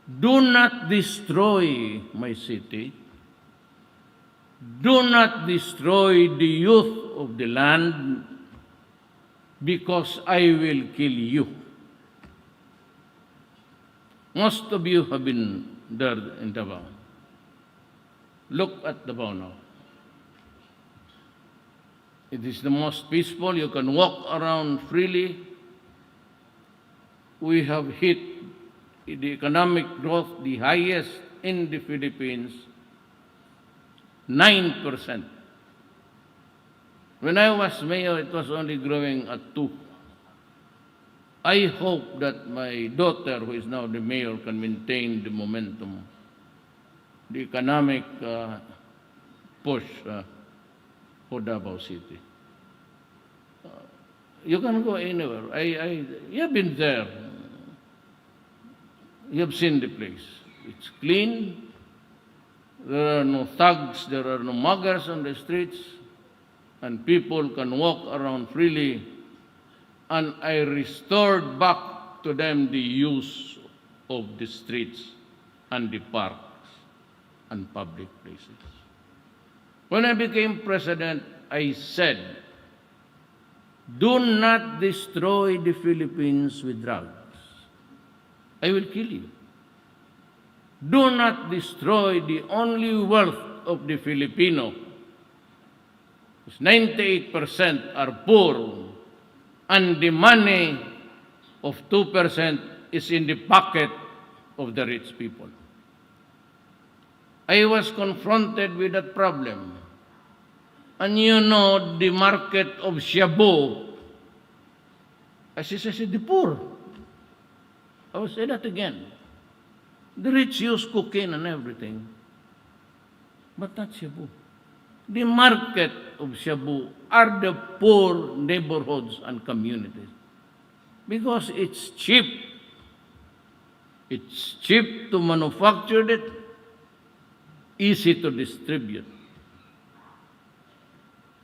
Do not destroy my city. Do not destroy the youth of the land, because I will kill you. Most of you have been there in Davao. Look at Davao now. It is the most peaceful. You can walk around freely. We have hit the economic growth, the highest in the Philippines, 9%. When I was mayor, it was only growing at 2%. I hope that my daughter, who is now the mayor, can maintain the momentum, the economic push for Davao City. You can go anywhere. You have been there. You have seen the place. It's clean. There are no thugs, there are no muggers on the streets, and people can walk around freely. And I restored back to them the use of the streets and the parks and public places. When I became president, I said, do not destroy the Philippines with drugs. I will kill you. Do not destroy the only wealth of the Filipino. 98% are poor, and the money of 2% is in the pocket of the rich people. I was confronted with that problem. And you know, the market of shabu, as I said, the poor. I will say that again. The rich use cocaine and everything, but not shabu. The market of shabu are the poor neighborhoods and communities, because it's cheap. It's cheap to manufacture it, easy to distribute.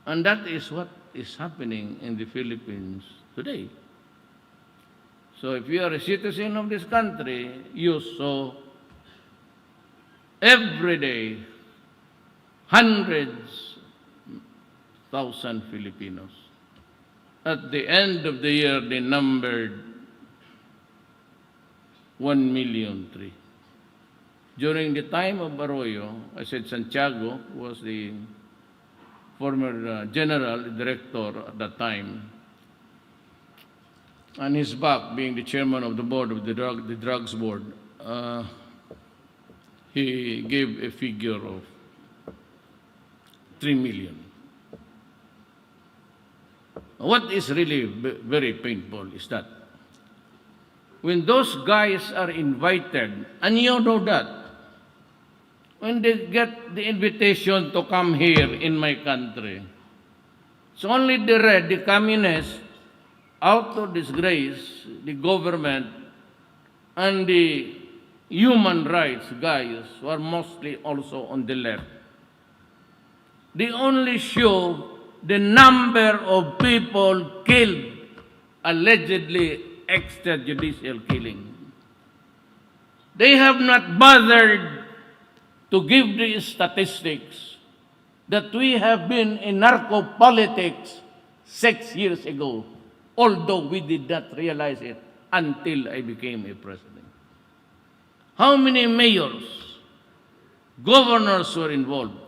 And that is what is happening in the Philippines today. So if you are a citizen of this country, you saw every day hundreds thousand Filipinos. At the end of the year, they numbered 1,000,003. During the time of Arroyo, I said Santiago was the former general director at that time, and his back, being the chairman of the board of the drugs board, he gave a figure of 3 million. What is really very painful is that when those guys are invited, and you know that, when they get the invitation to come here in my country, it's only the communists, out to disgrace the government and the human rights guys who are mostly also on the left. They only show the number of people killed, allegedly extrajudicial killing. They have not bothered to give the statistics that we have been in narco-politics 6 years ago, although we did not realize it until I became a president. How many mayors, governors were involved?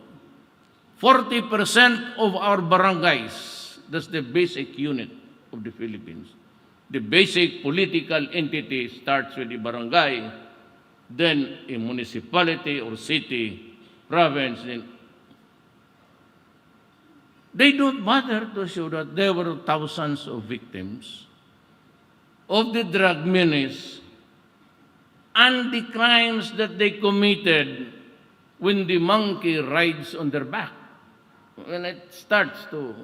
40% of our barangays, that's the basic unit of the Philippines. The basic political entity starts with the barangay, then a municipality or city, province. They don't bother to show that there were thousands of victims of the drug menace and the crimes that they committed when the monkey rides on their back. When it starts to...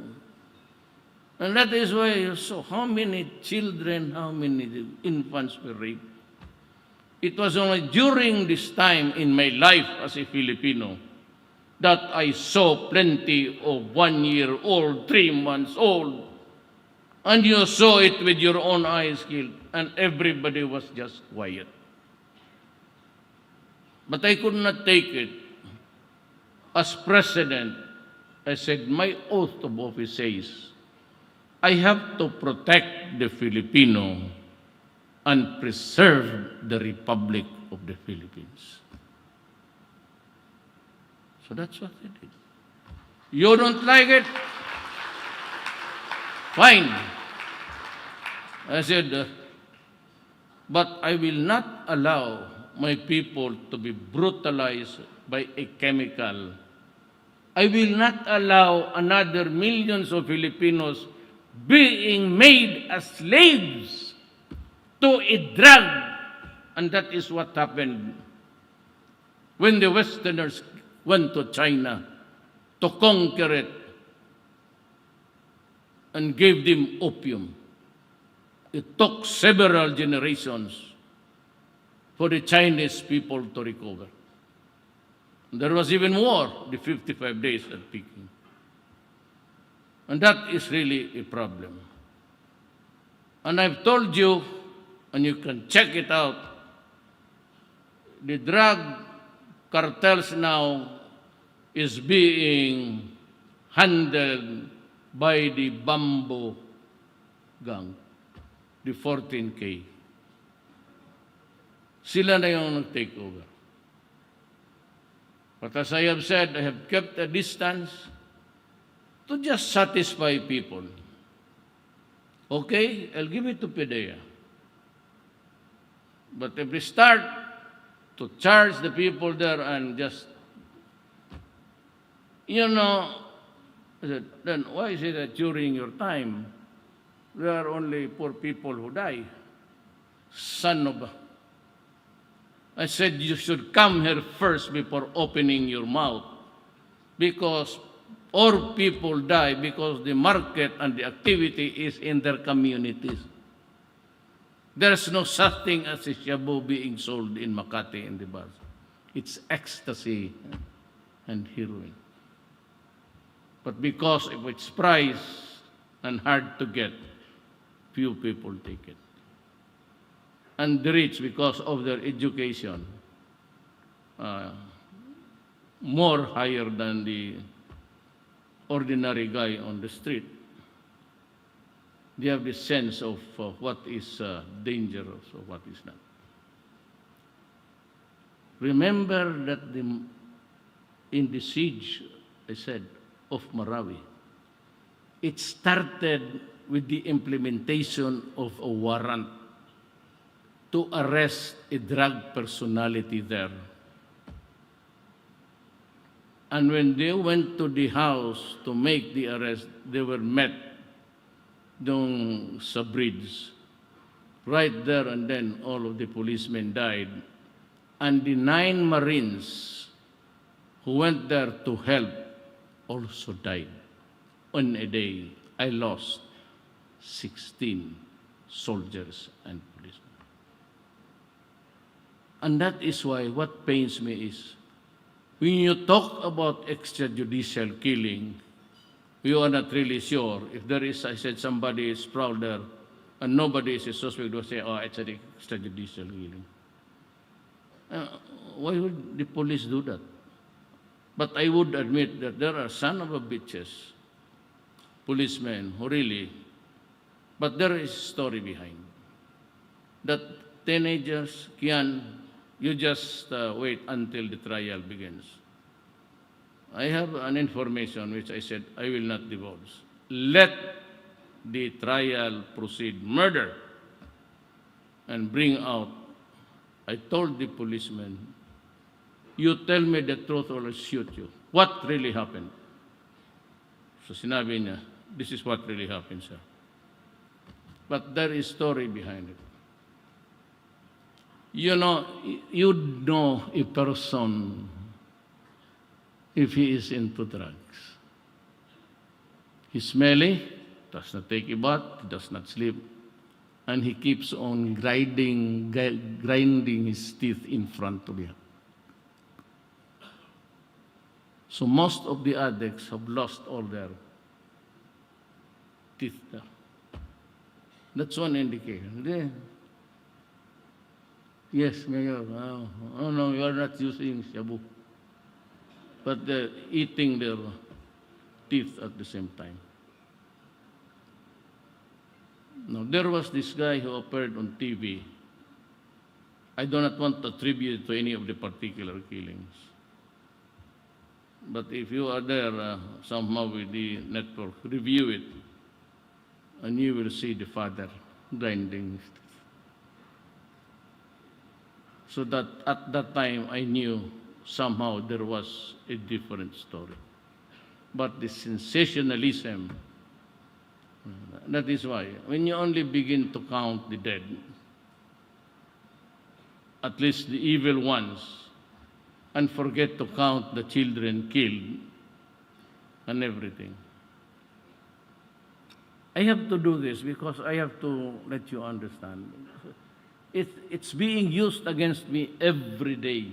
And that is why you saw how many children, how many infants were raped. It was only during this time in my life as a Filipino that I saw plenty of 1-year-old, 3 months old. And you saw it with your own eyes killed, and everybody was just quiet. But I could not take it. As president, I said, my oath of office says, I have to protect the Filipino and preserve the Republic of the Philippines. So that's what I did. You don't like it? Fine. I said, but I will not allow my people to be brutalized by a chemical. I will not allow another millions of Filipinos being made as slaves to a drug. And that is what happened when the Westerners went to China to conquer it and gave them opium. It took several generations for the Chinese people to recover. There was even more, the 55 days at Peking. And that is really a problem. And I've told you, and you can check it out, the drug cartels now is being handled by the Bamboo Gang, the 14K. Sila na yung nag-take over. But as I have said, I have kept a distance to just satisfy people. Okay, I'll give it to PDEA. But if we start to charge the people there and just, I said, then why is it that during your time, there are only poor people who die? Son of a... I said you should come here first before opening your mouth, because all people die because the market and the activity is in their communities. There's no such thing as a shabu being sold in Makati in the bars. It's ecstasy and heroin. But because of its price and hard to get, few people take it. And the rich, because of their education, more higher than the ordinary guy on the street, they have this sense of what is dangerous or what is not. Remember that in the siege, I said, of Marawi, it started with the implementation of a warrant to arrest a drug personality there. And when they went to the house to make the arrest, they were met doon sa bridge. Right there and then, all of the policemen died. And the 9 Marines who went there to help also died. On a day, I lost 16 soldiers and policemen. And that is why what pains me is, when you talk about extrajudicial killing, we are not really sure if there is, I said, somebody is proud there, and nobody is a suspect, will say, oh, it's an extrajudicial killing. Why would the police do that? But I would admit that there are son of a bitches, policemen who really, but there is a story behind. That teenagers, Kian, you just wait until the trial begins. I have an information which I said I will not divulge. Let the trial proceed. Murder. And bring out. I told the policeman, you tell me the truth or I'll shoot you. What really happened? So sinabi niya, this is what really happened, sir. But there is story behind it. You know a person if he is into drugs. He's smelly, does not take a bath, does not sleep, and he keeps on grinding his teeth in front of you. So most of the addicts have lost all their teeth there. That's one indication. Yes, Mayor. Oh no, were not using shabu, but eating their teeth at the same time. Now, there was this guy who appeared on TV. I do not want to attribute to any of the particular killings. But if you are there somehow with the network, review it, and you will see the father grinding. So that at that time, I knew somehow there was a different story. But the sensationalism, that is why, when you only begin to count the dead, at least the evil ones, and forget to count the children killed and everything. I have to do this because I have to let you understand. It's being used against me every day.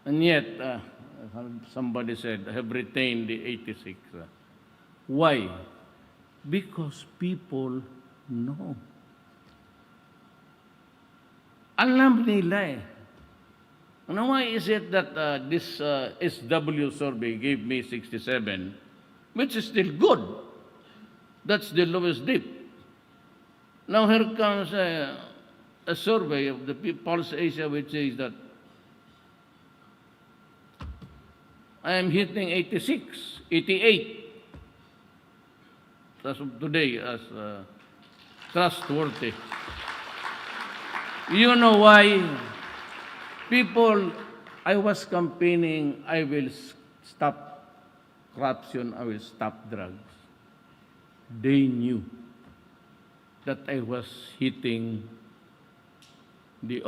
And yet, somebody said, I have retained the 86. Why? Because people know. Alam nila eh. Now, why is it that this SW survey gave me 67, which is still good? That's the lowest dip. Now, here comes a survey of the Pulse Asia, which says that I am hitting 86, 88. As of today, as trustworthy. You know why? People, I was campaigning, I will stop corruption, I will stop drugs. They knew that I was hitting the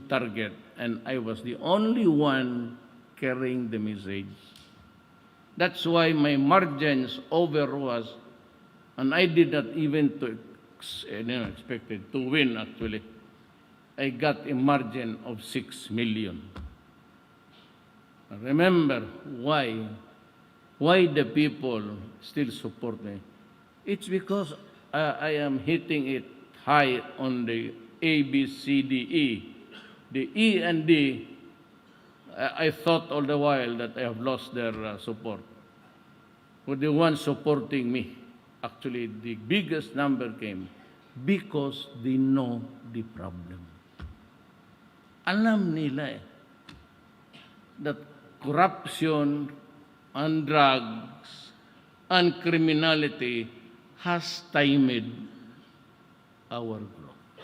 target, and I was the only one carrying the message. That's why my margins over was, and I did not even expected to win actually. I got a margin of 6 million. Remember why the people still support me. It's because I am hitting it high on the A, B, C, D, E. The E and D, I thought all the while that I have lost their support. But the ones supporting me, actually the biggest number came because they know the problem. Alam nila that corruption and drugs and criminality has stymied our growth.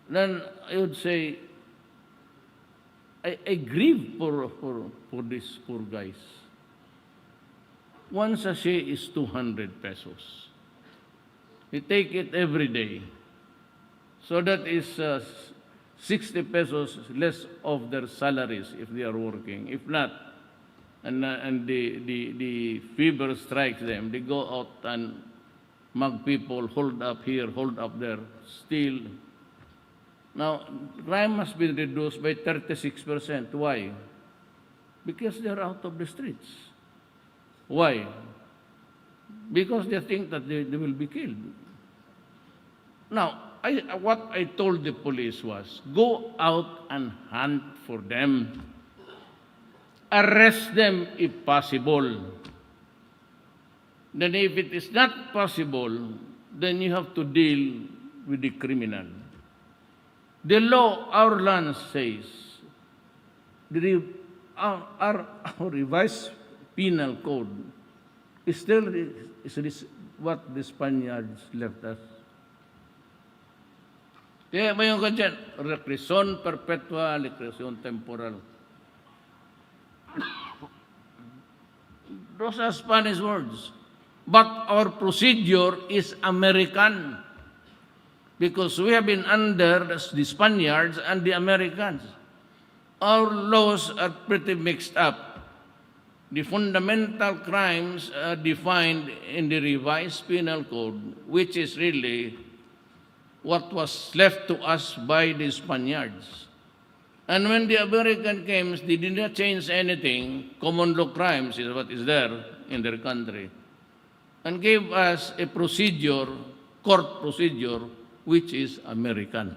Then I would say, I grieve for these poor guys. One sachet is 200 pesos. We take it every day. So that is 60 pesos less of their salaries if they are working. If not, and the fever strikes them, they go out and mug people, hold up here, hold up there, steal. Now, crime must be reduced by 36%. Why? Because they are out of the streets. Why? Because they think that they will be killed. Now, what I told the police was, go out and hunt for them. Arrest them if possible. Then if it is not possible, then you have to deal with the criminal. The law, our land says, our revised penal code is still what the Spaniards left us. Kaya may yung kanyan, reclusion perpetua, reclusion temporal. Those are Spanish words. But our procedure is American. Because we have been under the Spaniards and the Americans. Our laws are pretty mixed up. The fundamental crimes are defined in the revised penal code, which is really what was left to us by the Spaniards. And when the American came, they did not change anything. Common law crimes is what is there in their country. And gave us a procedure, court procedure, which is American.